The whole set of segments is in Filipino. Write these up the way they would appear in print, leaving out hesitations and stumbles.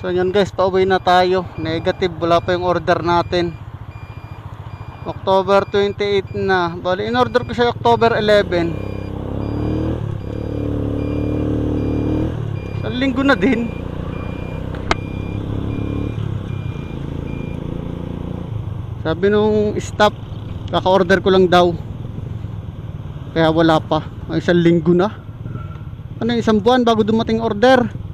So yun guys, pauwi na tayo. Negative, wala pa yung order natin. October 28 na. Bali, in-order ko siya October 11. Sa linggo na din. Sabi nung staff, kaka-order ko lang daw. Kaya wala pa. Ay, isang linggo na. Ano, isang buwan bago dumating order.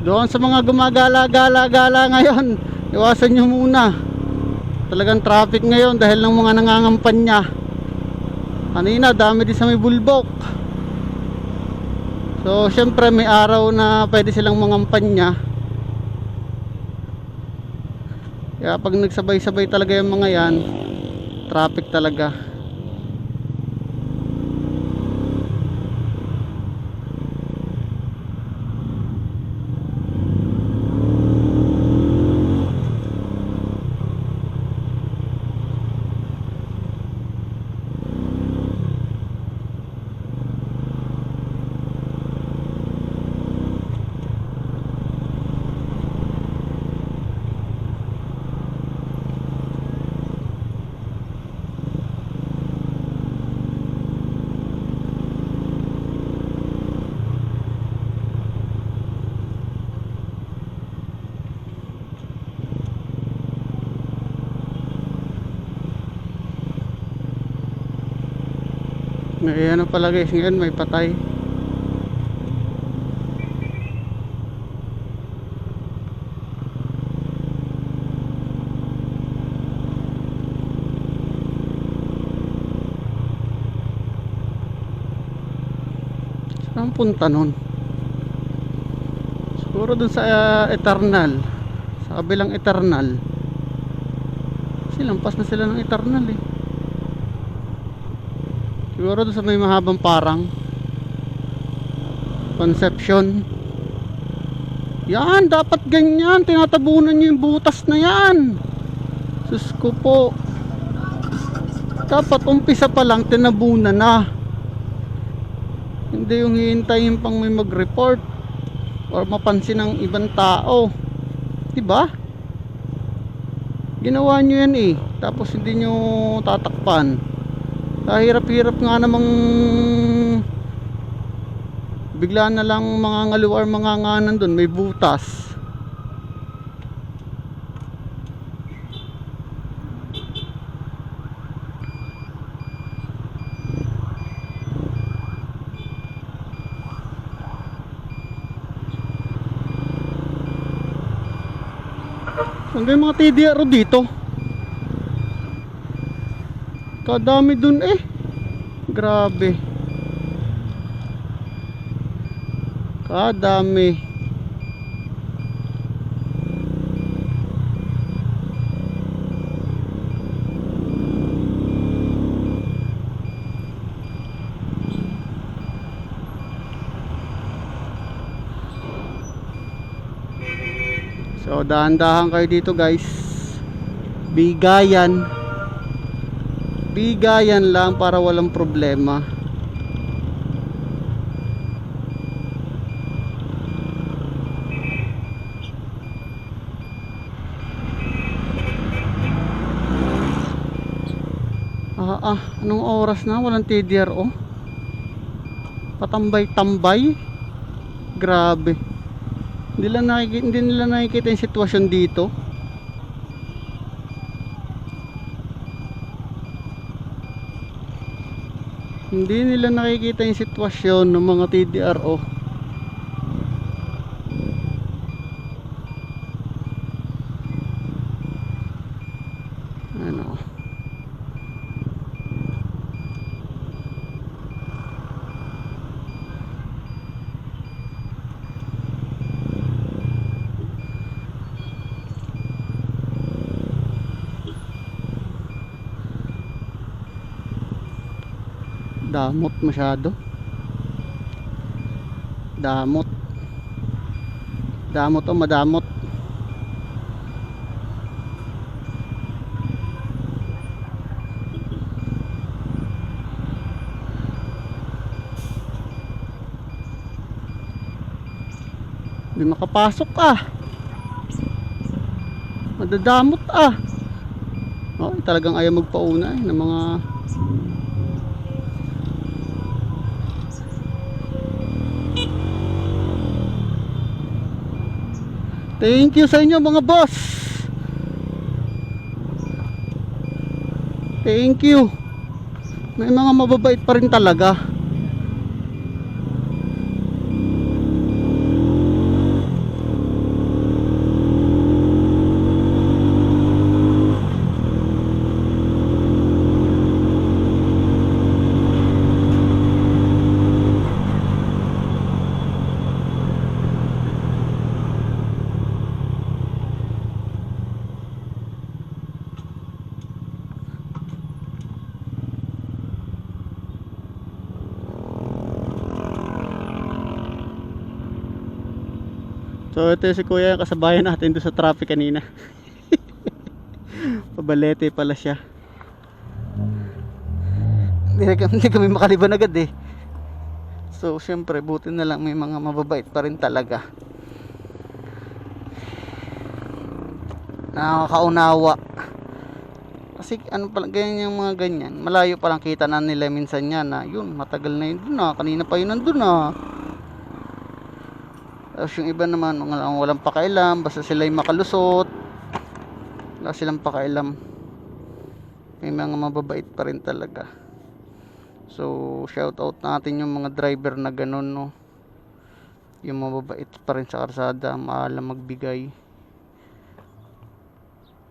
Doon sa mga gumagala-gala-gala ngayon, iwasan nyo muna. Talagang traffic ngayon dahil ng mga nangangampanya. Kanina dami din sa may bulbok. So syempre may araw na pwede silang mangampanya. Kaya pag nagsabay-sabay talaga yung mga yan, traffic talaga. May ano pala guys, ngayon may patay. Saan punta nun? Siguro dun sa Eternal. Sa kabilang Eternal. Kasi lampas na sila ng Eternal eh. Siguro doon sa may mahabang parang Conception. Yan, dapat ganyan. Tinatabunan nyo yung butas na yan. Sus ko po. Dapat umpisa pa lang tinabunan na. Hindi yung hihintayin pang may mag-report or mapansin ng ibang tao. Diba? Ginawa nyo yan eh. Tapos hindi nyo tatakpan. Hirap-hirap nga namang bigla na lang mga ngaluwar mga nganan doon, may butas. Saan yung mga TDR dito? Kadami dun eh. Grabe. Dami. So dahan-dahan kayo dito guys. Bigayan. Bigayan lang para walang problema. Anong oras na? Walang TDRO. Patambay-tambay. Grabe. Hindi nila nakikita yung sitwasyon dito. Hindi nila nakikita yung sitwasyon ng mga TDRO. Ano? Damot masyado. Damot. Damot o madamot. Hindi makapasok madadamot talagang ayaw magpauna ng mga thank you sa inyo mga boss. Thank you. May mga mababait pa rin talaga. So ito si kuya, kasabayan natin doon sa traffic kanina. Pabalete pala siya. Hindi kami makaliban agad eh. So syempre buti na lang may mga mababait pa rin talaga. Nakakaunawa. Kasi ano pala ganyan yung mga ganyan. Malayo pa lang kita na nila minsan yan na yun matagal na yun doon kanina pa yun nandun Tapos yung iba naman mga walang pakailam, basta sila'y makalusot. Wala silang pakailam. May mga mababait pa rin talaga. So shout out natin yung mga driver na ganun yung mababait pa rin sa karsada, maalam magbigay.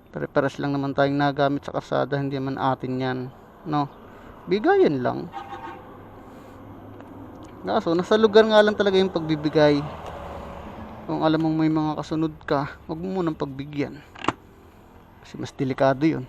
Pare-pares lang naman tayong nagamit sa karsada, hindi man atin yan bigayan lang. Kaso nasa lugar nga lang talaga yung pagbibigay. Kung alam mong may mga kasunod ka, huwag mo munang pagbigyan kasi mas delikado yun.